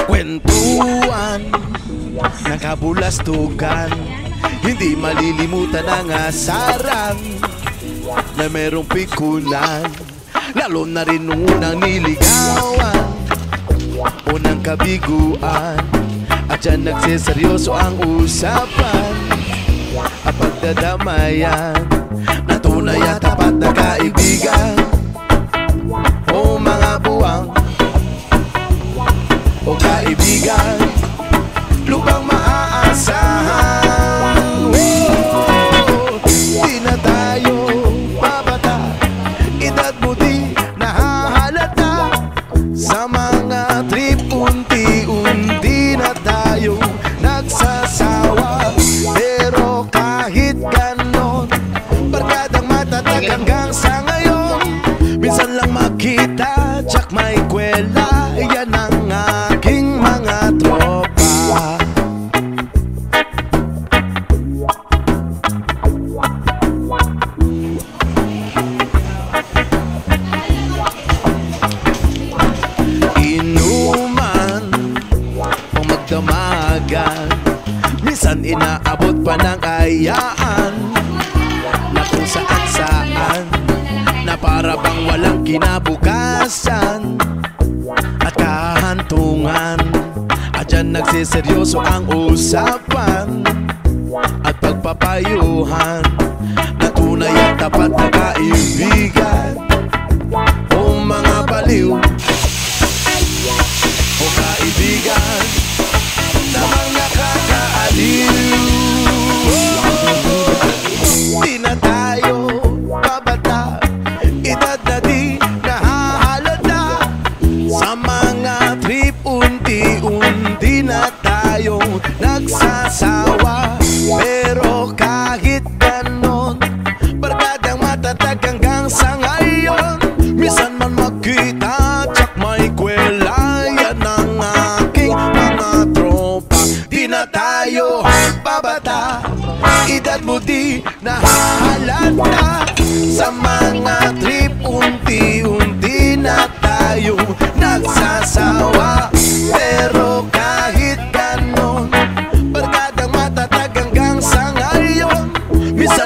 Kwentuhan, nakabulastugan, hindi malilimutan ang asaran na merong pikunan, lalo na rin nung unang niligawan, unang kabiguan, at dyan nagseseryoso ang usapan at pagdadamayan na tunay at tapat na kaibigan. O mga buwang o kaibigan, lubang maaasahan. Di na tayo babata, edad mo di nahahalata. Sa mga trip unti-unti na tayo nagsasawa. Pero kahit ganon, barkadang matatag hanggang sa ngayon. Minsan lang makita, tsak may kwela, yan ang aking mga tropa. Inuman o magdamagan, minsan inaabot pa ng ayaan na kung saan-saan, na para bang walang kinabukasan at kahantungan. At dyan nagsiseryoso ang usapan at pagpapayuhan na tunay at tapat na kaibigan. O mga baliw o kaibigan na mga kakaaliw. Di na tayo babata, edad na di nahahalata. Sa mga trip unti-unti na tayo nagsasawa. Pero kahit ganon, barkadang matatag hanggang sa ngayon. Minsan man magkita, tsak may kwela, yan ang aking mga tropa. Di na tayo babata, edad mo di nahahalata. Sa mga trip unti-unti na tayo nagsasawa.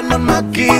Saan man makita